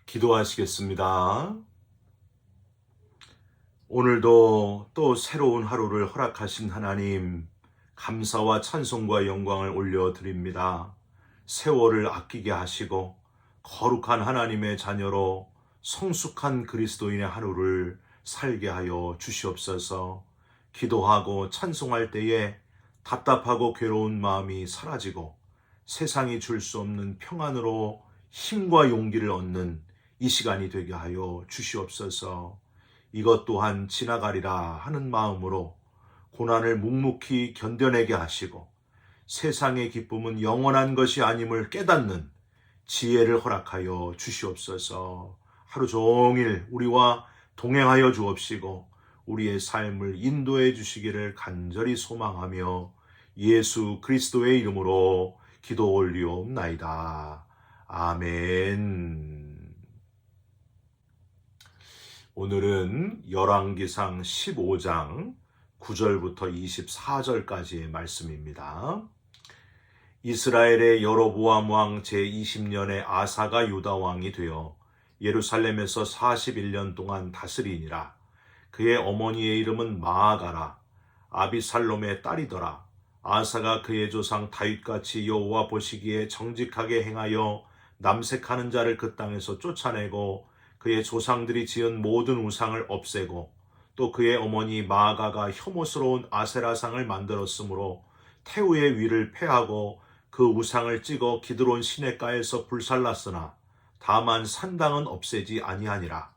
기도하시겠습니다. 오늘도 또 새로운 하루를 허락하신 하나님, 감사와 찬송과 영광을 올려드립니다. 세월을 아끼게 하시고 거룩한 하나님의 자녀로 성숙한 그리스도인의 하루를 살게 하여 주시옵소서. 기도하고 찬송할 때에 답답하고 괴로운 마음이 사라지고 세상이 줄 수 없는 평안으로 힘과 용기를 얻는 이 시간이 되게 하여 주시옵소서. 이것 또한 지나가리라 하는 마음으로 고난을 묵묵히 견뎌내게 하시고 세상의 기쁨은 영원한 것이 아님을 깨닫는 지혜를 허락하여 주시옵소서. 하루 종일 우리와 동행하여 주옵시고 우리의 삶을 인도해 주시기를 간절히 소망하며 예수 그리스도의 이름으로 기도 올리옵나이다. 아멘. 오늘은 열왕기상 15장 9절부터 24절까지의 말씀입니다. 이스라엘의 여로보암 왕 제20년에 아사가 유다 왕이 되어 예루살렘에서 41년 동안 다스리니라. 그의 어머니의 이름은 마아가라. 아비살롬의 딸이더라. 아사가 그의 조상 다윗같이 여호와 보시기에 정직하게 행하여 남색하는 자를 그 땅에서 쫓아내고 그의 조상들이 지은 모든 우상을 없애고 또 그의 어머니 마아가가 혐오스러운 아세라상을 만들었으므로 태우의 위를 패하고 그 우상을 찍어 기드론 시냇가에서 불살랐으나 다만 산당은 없애지 아니하니라.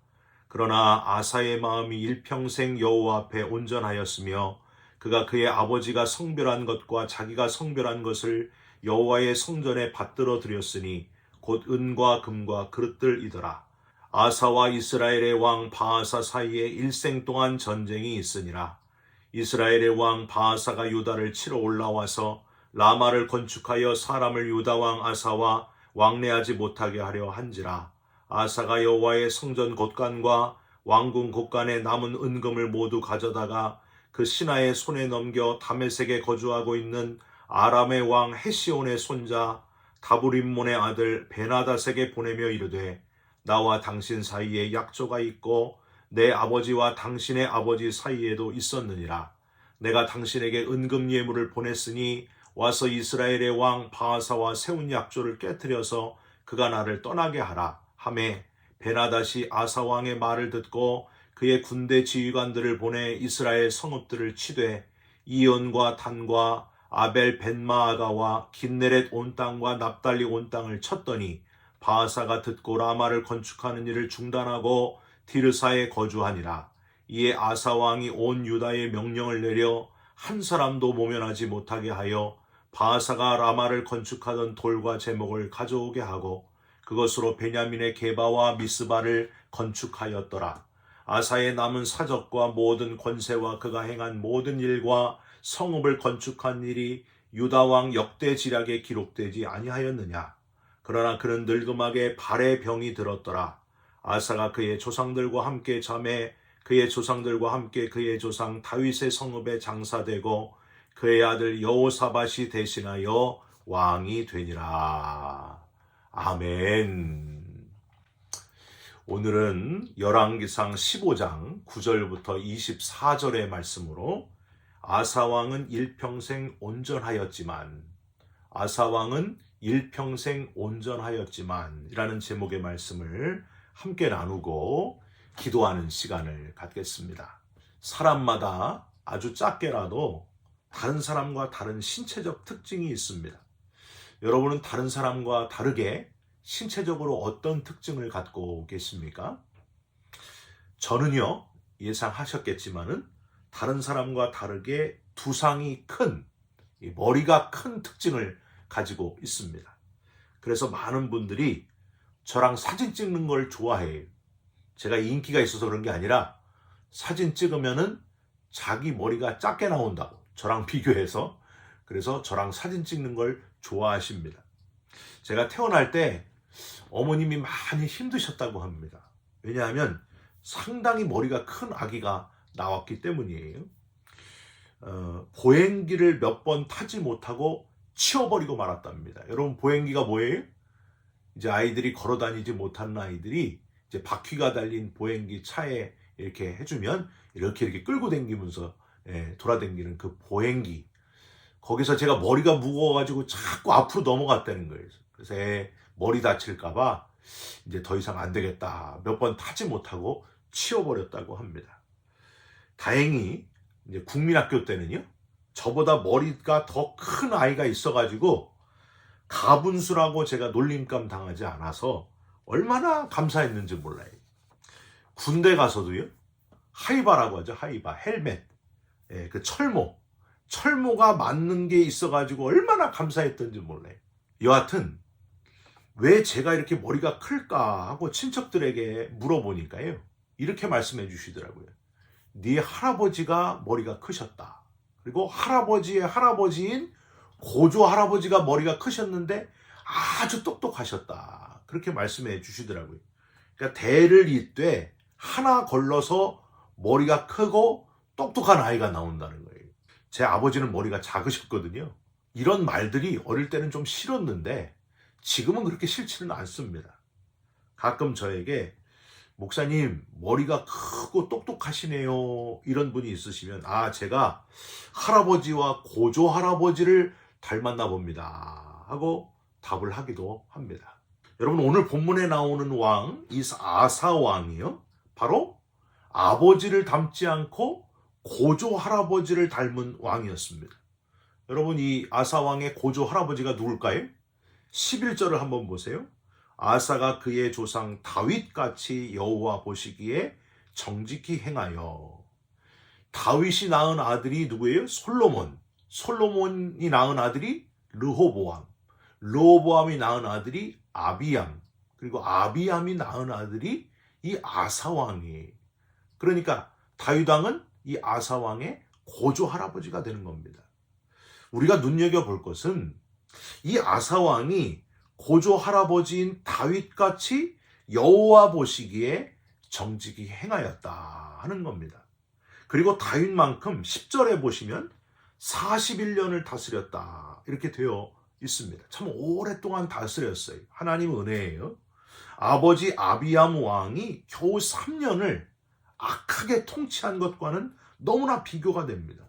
그러나 아사의 마음이 일평생 여호와 앞에 온전하였으며 그가 그의 아버지가 성별한 것과 자기가 성별한 것을 여호와의 성전에 받들어 드렸으니 곧 은과 금과 그릇들이더라. 아사와 이스라엘의 왕 바아사 사이에 일생 동안 전쟁이 있으니라. 이스라엘의 왕 바아사가 유다를 치러 올라와서 라마를 건축하여 사람을 유다 왕 아사와 왕래하지 못하게 하려 한지라. 아사가 여호와의 성전 곳간과 왕궁 곳간에 남은 은금을 모두 가져다가 그 신하의 손에 넘겨 다메섹에 거주하고 있는 아람의 왕 헤시온의 손자 다브림몬의 아들 베나다색에 보내며 이르되 나와 당신 사이에 약조가 있고 내 아버지와 당신의 아버지 사이에도 있었느니라. 내가 당신에게 은금 예물을 보냈으니 와서 이스라엘의 왕 바아사와 세운 약조를 깨뜨려서 그가 나를 떠나게 하라 하매 베나닷이 아사 왕의 말을 듣고 그의 군대 지휘관들을 보내 이스라엘 성읍들을 치되 이온과 단과 아벨 벤마아가와 긴네렛 온 땅과 납달리 온 땅을 쳤더니 바아사가 듣고 라마를 건축하는 일을 중단하고 디르사에 거주하니라. 이에 아사 왕이 온 유다에 명령을 내려 한 사람도 모면하지 못하게 하여 바아사가 라마를 건축하던 돌과 제목을 가져오게 하고 그것으로 베냐민의 게바와 미스바를 건축하였더라. 아사의 남은 사적과 모든 권세와 그가 행한 모든 일과 성읍을 건축한 일이 유다 왕 역대 지략에 기록되지 아니하였느냐. 그러나 그는 늙음하게 발에 병이 들었더라. 아사가 그의 조상들과 함께 잠에 그의 조상들과 함께 그의 조상 다윗의 성읍에 장사되고 그의 아들 여호사밧이 대신하여 왕이 되니라. 아멘. 오늘은 열왕기상 15장 9절부터 24절의 말씀으로 아사왕은 일평생 온전하였지만 이라는 제목의 말씀을 함께 나누고 기도하는 시간을 갖겠습니다. 사람마다 아주 작게라도 다른 사람과 다른 신체적 특징이 있습니다. 여러분은 다른 사람과 다르게 신체적으로 어떤 특징을 갖고 계십니까? 저는요, 예상하셨겠지만은 다른 사람과 다르게 두상이 큰, 머리가 큰 특징을 가지고 있습니다. 그래서 많은 분들이 저랑 사진 찍는 걸 좋아해요. 제가 인기가 있어서 그런 게 아니라 사진 찍으면은 자기 머리가 작게 나온다고, 저랑 비교해서. 그래서 저랑 사진 찍는 걸 좋아하십니다. 제가 태어날 때 어머님이 많이 힘드셨다고 합니다. 왜냐하면 상당히 머리가 큰 아기가 나왔기 때문이에요. 보행기를 몇 번 타지 못하고 치워버리고 말았답니다. 여러분, 보행기가 뭐예요? 이제 아이들이 걸어 다니지 못하는 아이들이 이제 바퀴가 달린 보행기 차에 이렇게 해주면 이렇게 끌고 다니면서 돌아다니는 그 보행기. 거기서 제가 머리가 무거워가지고 자꾸 앞으로 넘어갔다는 거예요. 그래서 머리 다칠까봐 이제 더 이상 안 되겠다. 몇 번 타지 못하고 치워버렸다고 합니다. 다행히 이제 국민학교 때는요, 저보다 머리가 더 큰 아이가 있어가지고 가분수라고 제가 놀림감 당하지 않아서 얼마나 감사했는지 몰라요. 군대 가서도요, 하이바라고 하죠. 하이바, 헬멧, 그 철모가 맞는 게 있어가지고 얼마나 감사했던지 몰라요. 여하튼 왜 제가 이렇게 머리가 클까 하고 친척들에게 물어보니까요, 이렇게 말씀해 주시더라고요. 네 할아버지가 머리가 크셨다. 그리고 할아버지의 할아버지인 고조 할아버지가 머리가 크셨는데 아주 똑똑하셨다. 그렇게 말씀해 주시더라고요. 그러니까 대를 잇되 하나 걸러서 머리가 크고 똑똑한 아이가 나온다는 거예요. 제 아버지는 머리가 작으셨거든요. 이런 말들이 어릴 때는 좀 싫었는데 지금은 그렇게 싫지는 않습니다. 가끔 저에게 목사님 머리가 크고 똑똑하시네요, 이런 분이 있으시면 제가 할아버지와 고조 할아버지를 닮았나 봅니다 하고 답을 하기도 합니다. 여러분, 오늘 본문에 나오는 왕, 이 아사 왕이요, 바로 아버지를 닮지 않고 고조 할아버지를 닮은 왕이었습니다. 여러분, 이 아사 왕의 고조 할아버지가 누굴까요? 11절을 한번 보세요. 아사가 그의 조상 다윗같이 여호와 보시기에 정직히 행하여. 다윗이 낳은 아들이 누구예요? 솔로몬이 낳은 아들이 르호보암이 낳은 아들이 아비암, 그리고 아비암이 낳은 아들이 이 아사왕이에요. 그러니까 다윗왕은 이 아사왕의 고조 할아버지가 되는 겁니다. 우리가 눈여겨볼 것은 이 아사왕이 고조 할아버지인 다윗같이 여호와 보시기에 정직히 행하였다 하는 겁니다. 그리고 다윗만큼 10절에 보시면 41년을 다스렸다 이렇게 되어 있습니다. 참 오랫동안 다스렸어요. 하나님 은혜예요. 아버지 아비암 왕이 겨우 3년을 악하게 통치한 것과는 너무나 비교가 됩니다.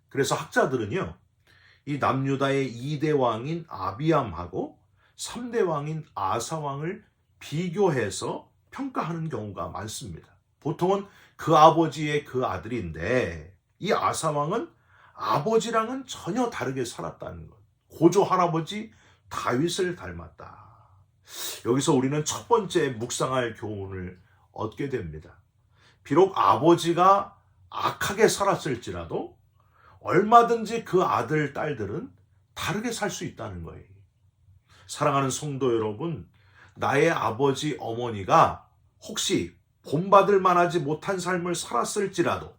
그래서 학자들은요, 이 남유다의 2대 왕인 아비암하고 3대 왕인 아사왕을 비교해서 평가하는 경우가 많습니다. 보통은 그 아버지의 그 아들인데 이 아사왕은 아버지랑은 전혀 다르게 살았다는 것. 고조 할아버지 다윗을 닮았다. 여기서 우리는 첫 번째 묵상할 교훈을 얻게 됩니다. 비록 아버지가 악하게 살았을지라도 얼마든지 그 아들, 딸들은 다르게 살 수 있다는 거예요. 사랑하는 성도 여러분, 나의 아버지, 어머니가 혹시 본받을 만하지 못한 삶을 살았을지라도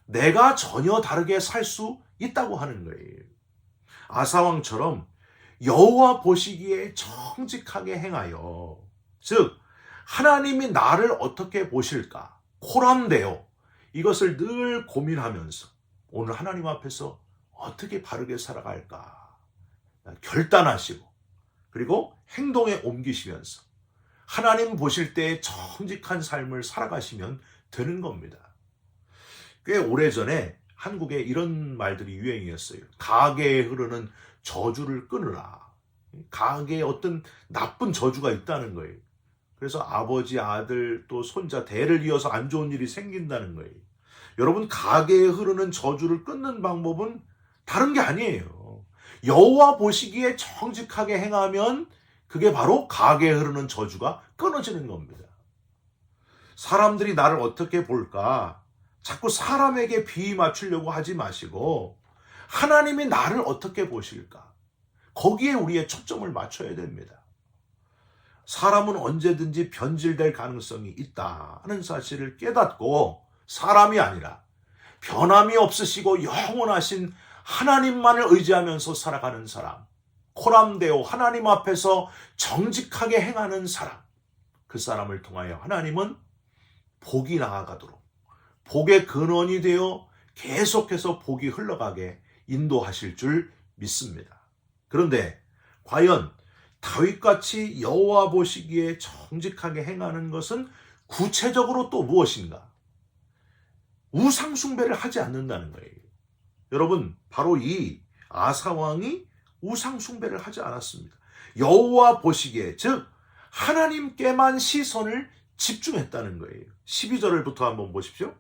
내가 전혀 다르게 살 수 있다고 하는 거예요. 아사왕처럼 여호와 보시기에 정직하게 행하여, 즉 하나님이 나를 어떻게 보실까, 코람데오, 이것을 늘 고민하면서 오늘 하나님 앞에서 어떻게 바르게 살아갈까 결단하시고, 그리고 행동에 옮기시면서 하나님 보실 때 정직한 삶을 살아가시면 되는 겁니다. 꽤 오래전에 한국에 이런 말들이 유행이었어요. 가게에 흐르는 저주를 끊으라. 가게에 어떤 나쁜 저주가 있다는 거예요. 그래서 아버지, 아들, 또 손자 대를 이어서 안 좋은 일이 생긴다는 거예요. 여러분, 가게에 흐르는 저주를 끊는 방법은 다른 게 아니에요. 여호와 보시기에 정직하게 행하면 그게 바로 가게에 흐르는 저주가 끊어지는 겁니다. 사람들이 나를 어떻게 볼까? 자꾸 사람에게 비위 맞추려고 하지 마시고 하나님이 나를 어떻게 보실까? 거기에 우리의 초점을 맞춰야 됩니다. 사람은 언제든지 변질될 가능성이 있다는 사실을 깨닫고 사람이 아니라 변함이 없으시고 영원하신 하나님만을 의지하면서 살아가는 사람, 코람데오, 하나님 앞에서 정직하게 행하는 사람, 그 사람을 통하여 하나님은 복이 나아가도록 복의 근원이 되어 계속해서 복이 흘러가게 인도하실 줄 믿습니다. 그런데 과연 다윗같이 여호와 보시기에 정직하게 행하는 것은 구체적으로 또 무엇인가? 우상 숭배를 하지 않는다는 거예요. 여러분, 바로 이 아사 왕이 우상 숭배를 하지 않았습니다. 여호와 보시기에, 즉 하나님께만 시선을 집중했다는 거예요. 12절부터 한번 보십시오.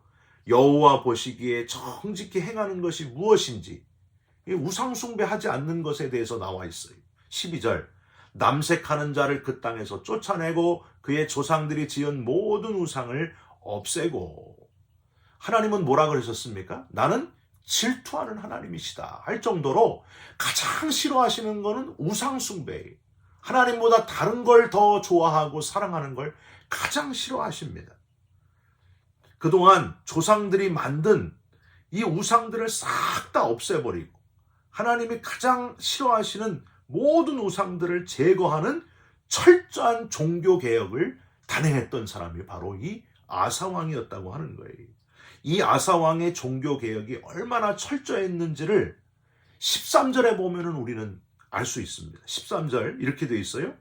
여호와 보시기에 정직히 행하는 것이 무엇인지, 우상 숭배하지 않는 것에 대해서 나와 있어요. 12절, 남색하는 자를 그 땅에서 쫓아내고 그의 조상들이 지은 모든 우상을 없애고. 하나님은 뭐라 그러셨습니까? 나는 질투하는 하나님이시다 할 정도로 가장 싫어하시는 것은 우상 숭배예요. 하나님보다 다른 걸 더 좋아하고 사랑하는 걸 가장 싫어하십니다. 그동안 조상들이 만든 이 우상들을 싹 다 없애버리고 하나님이 가장 싫어하시는 모든 우상들을 제거하는 철저한 종교개혁을 단행했던 사람이 바로 이 아사왕이었다고 하는 거예요. 이 아사왕의 종교개혁이 얼마나 철저했는지를 13절에 보면은 우리는 알 수 있습니다. 13절 이렇게 되어 있어요.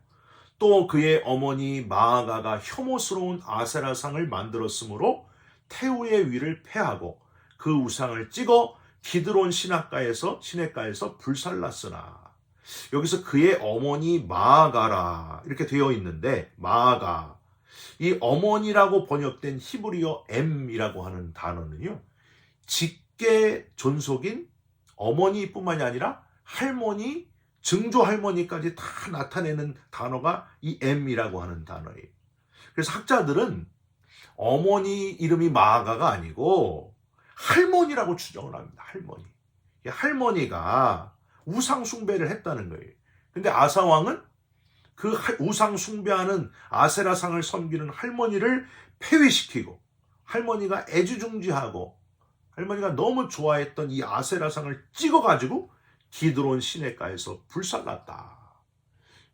또 그의 어머니 마아가가 혐오스러운 아세라상을 만들었으므로 태우의 위를 패하고 그 우상을 찍어 기드론 시내가에서 불살랐으나. 여기서 그의 어머니 마아가라 이렇게 되어 있는데, 마아가, 이 어머니라고 번역된 히브리어 M이라고 하는 단어는요, 직계 존속인 어머니뿐만이 아니라 할머니, 증조 할머니까지 다 나타내는 단어가 이 M이라고 하는 단어예요. 그래서 학자들은 어머니 이름이 마아가가 아니고 할머니라고 추정을 합니다. 할머니. 할머니가 우상 숭배를 했다는 거예요. 근데 아사왕은 그 우상 숭배하는 아세라상을 섬기는 할머니를 폐위시키고, 할머니가 애지중지하고 할머니가 너무 좋아했던 이 아세라상을 찍어가지고 기드론 시내가에서 불살랐다.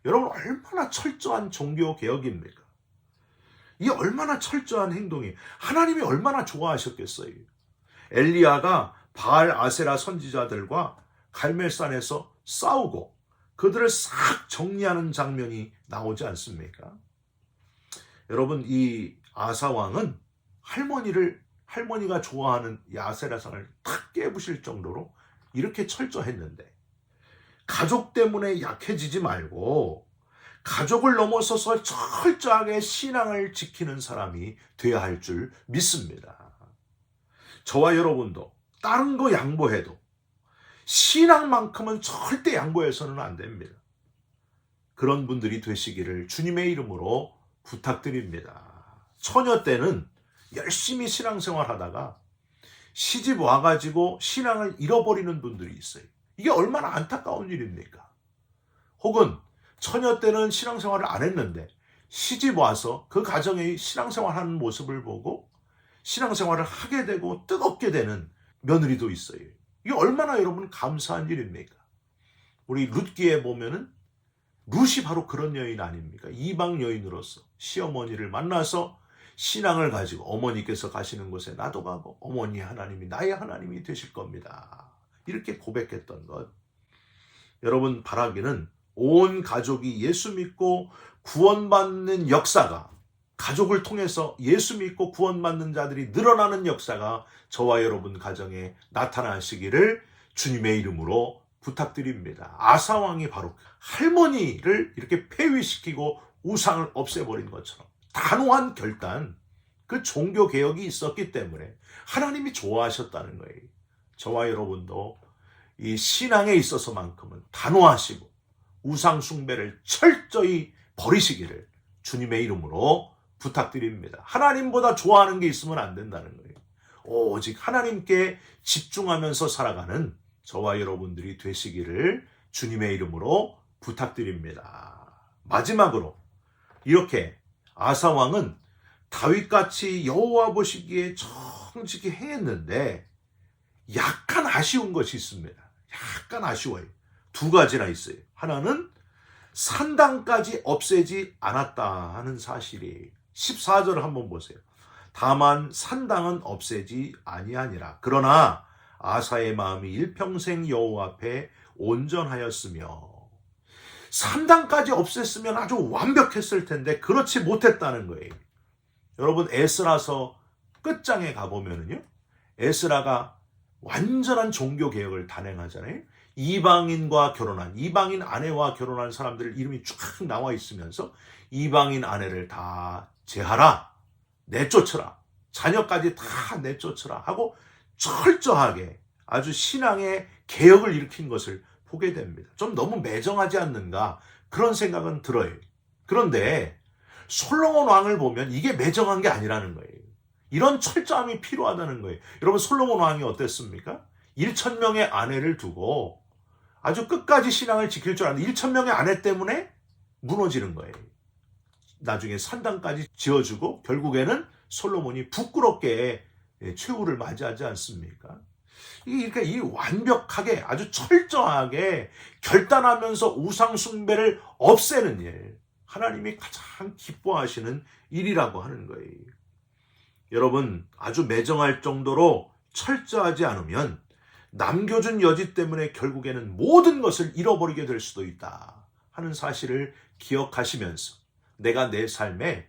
여러분, 얼마나 철저한 종교 개혁입니까? 이 얼마나 철저한 행동이, 하나님이 얼마나 좋아하셨겠어요. 엘리야가 바알 아세라 선지자들과 갈멜산에서 싸우고 그들을 싹 정리하는 장면이 나오지 않습니까? 여러분, 이 아사왕은 할머니가 좋아하는 이 아세라상을 탁 깨부실 정도로 이렇게 철저했는데, 가족 때문에 약해지지 말고 가족을 넘어서서 철저하게 신앙을 지키는 사람이 되어야 할 줄 믿습니다. 저와 여러분도 다른 거 양보해도 신앙만큼은 절대 양보해서는 안 됩니다. 그런 분들이 되시기를 주님의 이름으로 부탁드립니다. 처녀 때는 열심히 신앙생활 하다가 시집 와가지고 신앙을 잃어버리는 분들이 있어요. 이게 얼마나 안타까운 일입니까? 혹은 처녀 때는 신앙생활을 안 했는데 시집 와서 그 가정의 신앙생활하는 모습을 보고 신앙생활을 하게 되고 뜨겁게 되는 며느리도 있어요. 이게 얼마나 여러분 감사한 일입니까? 우리 룻기에 보면은 룻이 바로 그런 여인 아닙니까? 이방 여인으로서 시어머니를 만나서 신앙을 가지고 어머니께서 가시는 곳에 나도 가고 어머니 하나님이 나의 하나님이 되실 겁니다. 이렇게 고백했던 것. 여러분, 바라기는 온 가족이 예수 믿고 구원받는 역사가, 가족을 통해서 예수 믿고 구원받는 자들이 늘어나는 역사가 저와 여러분 가정에 나타나시기를 주님의 이름으로 부탁드립니다. 아사왕이 바로 할머니를 이렇게 폐위시키고 우상을 없애버린 것처럼 단호한 결단, 그 종교개혁이 있었기 때문에 하나님이 좋아하셨다는 거예요. 저와 여러분도 이 신앙에 있어서만큼은 단호하시고 우상 숭배를 철저히 버리시기를 주님의 이름으로 부탁드립니다. 하나님보다 좋아하는 게 있으면 안 된다는 거예요. 오직 하나님께 집중하면서 살아가는 저와 여러분들이 되시기를 주님의 이름으로 부탁드립니다. 마지막으로, 이렇게 아사왕은 다윗같이 여호와 보시기에 정직히 행했는데 약간 아쉬운 것이 있습니다. 약간 아쉬워요. 두 가지나 있어요. 하나는 산당까지 없애지 않았다 하는 사실이, 14절을 한번 보세요. 다만 산당은 없애지 아니하니라. 그러나 아사의 마음이 일평생 여호와 앞에 온전하였으며. 3단까지 없앴으면 아주 완벽했을 텐데 그렇지 못했다는 거예요. 여러분 에스라서 끝장에 가보면은요, 에스라가 완전한 종교개혁을 단행하잖아요. 이방인과 결혼한, 이방인 아내와 결혼한 사람들 이름이 쫙 나와 있으면서 이방인 아내를 다 제하라, 내쫓으라, 자녀까지 다 내쫓으라 하고 철저하게 아주 신앙의 개혁을 일으킨 것을 보게 됩니다. 좀 너무 매정하지 않는가 그런 생각은 들어요. 그런데 솔로몬 왕을 보면 이게 매정한 게 아니라는 거예요. 이런 철저함이 필요하다는 거예요. 여러분 솔로몬 왕이 어땠습니까? 1,000명의 아내를 두고 아주 끝까지 신앙을 지킬 줄 아는데 1,000명의 아내 때문에 무너지는 거예요. 나중에 산당까지 지어주고 결국에는 솔로몬이 부끄럽게 최후를 맞이하지 않습니까? 그러니까 이 완벽하게 아주 철저하게 결단하면서 우상 숭배를 없애는 일, 하나님이 가장 기뻐하시는 일이라고 하는 거예요. 여러분 아주 매정할 정도로 철저하지 않으면 남겨준 여지 때문에 결국에는 모든 것을 잃어버리게 될 수도 있다 하는 사실을 기억하시면서 내가 내 삶에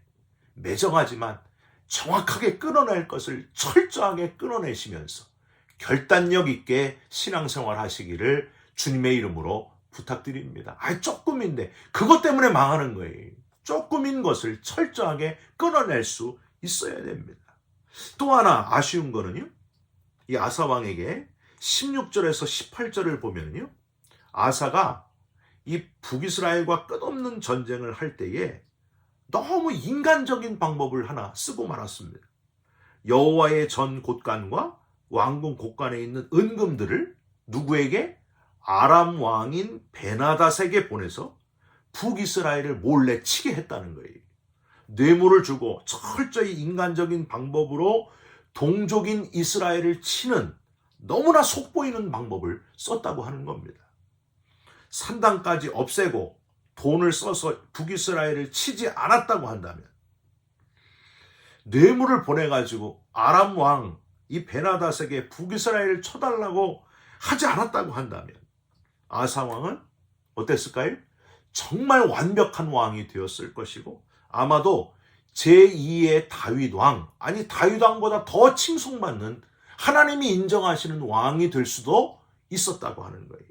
매정하지만 정확하게 끊어낼 것을 철저하게 끊어내시면서 결단력 있게 신앙생활 하시기를 주님의 이름으로 부탁드립니다. 조금인데 그것 때문에 망하는 거예요. 조금인 것을 철저하게 끊어낼 수 있어야 됩니다. 또 하나 아쉬운 거는요, 이 아사 왕에게 16절에서 18절을 보면요, 아사가 이 북이스라엘과 끝없는 전쟁을 할 때에 너무 인간적인 방법을 하나 쓰고 말았습니다. 여호와의 전 곳간과 왕궁 곳간에 있는 은금들을 누구에게? 아람 왕인 베나닷에게 보내서 북이스라엘을 몰래 치게 했다는 거예요. 뇌물을 주고 철저히 인간적인 방법으로 동족인 이스라엘을 치는 너무나 속보이는 방법을 썼다고 하는 겁니다. 산당까지 없애고 돈을 써서 북이스라엘을 치지 않았다고 한다면, 뇌물을 보내가지고 아람 왕 이 베나닷에게 북이스라엘을 쳐달라고 하지 않았다고 한다면 아사 왕은 어땠을까요? 정말 완벽한 왕이 되었을 것이고 아마도 제2의 다윗 왕, 아니 다윗 왕보다 더 칭송받는 하나님이 인정하시는 왕이 될 수도 있었다고 하는 거예요.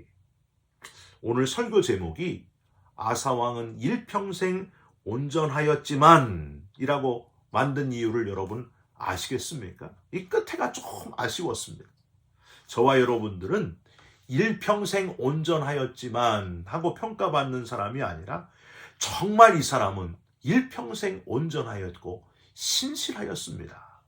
오늘 설교 제목이 아사 왕은 일평생 온전하였지만 이라고 만든 이유를 여러분 아시겠습니까? 이 끝에가 조금 아쉬웠습니다. 저와 여러분들은 일평생 온전하였지만 하고 평가받는 사람이 아니라 정말 이 사람은 일평생 온전하였고 신실하였습니다.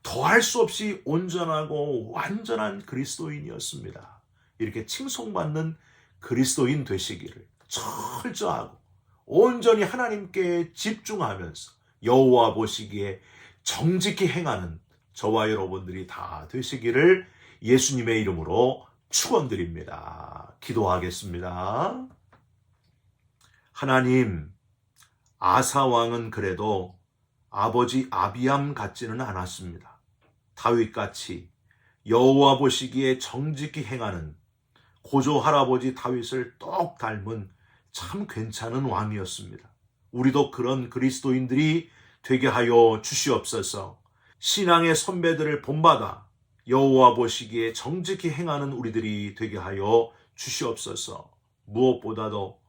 더할 수 없이 온전하고 완전한 그리스도인이었습니다. 이렇게 칭송받는 그리스도인 되시기를 철저하고 온전히 하나님께 집중하면서 여호와 보시기에 정직히 행하는 저와 여러분들이 다 되시기를 예수님의 이름으로 축원드립니다. 기도하겠습니다. 하나님, 아사 왕은 그래도 아버지 아비암 같지는 않았습니다. 다윗같이 여호와 보시기에 정직히 행하는 고조 할아버지 다윗을 똑 닮은 참 괜찮은 왕이었습니다. 우리도 그런 그리스도인들이 되게 하여 주시옵소서. 신앙의 선배들을 본받아 여호와 보시기에 정직히 행하는 우리들이 되게 하여 주시옵소서. 무엇보다도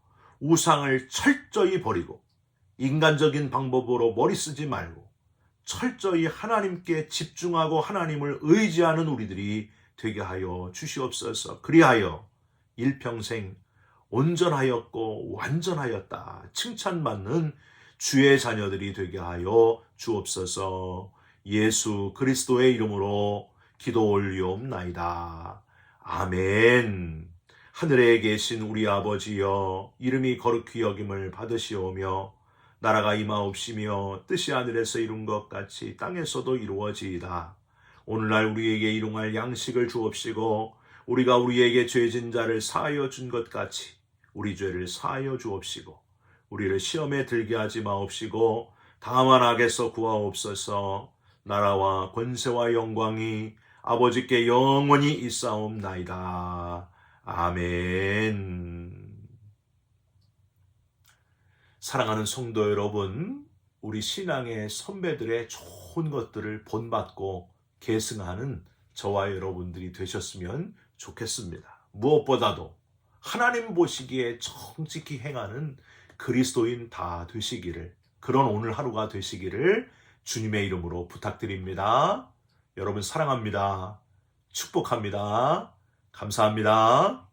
우상을 철저히 버리고 인간적인 방법으로 머리 쓰지 말고 철저히 하나님께 집중하고 하나님을 의지하는 우리들이 되게 하여 주시옵소서. 그리하여 일평생 온전하였고 완전하였다 칭찬받는 주의 자녀들이 되게 하여 주옵소서. 예수 그리스도의 이름으로 기도 올리옵나이다. 아멘. 하늘에 계신 우리 아버지여, 이름이 거룩히 여김을 받으시오며 나라가 임하옵시며 뜻이 하늘에서 이룬 것 같이 땅에서도 이루어지이다. 오늘날 우리에게 일용할 양식을 주옵시고 우리가 우리에게 죄진 자를 사하여 준 것 같이 우리 죄를 사하여 주옵시고 우리를 시험에 들게 하지 마옵시고 다만 악에서 구하옵소서. 나라와 권세와 영광이 아버지께 영원히 있사옵나이다. 아멘. 사랑하는 성도 여러분, 우리 신앙의 선배들의 좋은 것들을 본받고 계승하는 저와 여러분들이 되셨으면 좋겠습니다. 무엇보다도 하나님 보시기에 정직히 행하는 그리스도인 다 되시기를, 그런 오늘 하루가 되시기를 주님의 이름으로 부탁드립니다. 여러분 사랑합니다. 축복합니다. 감사합니다.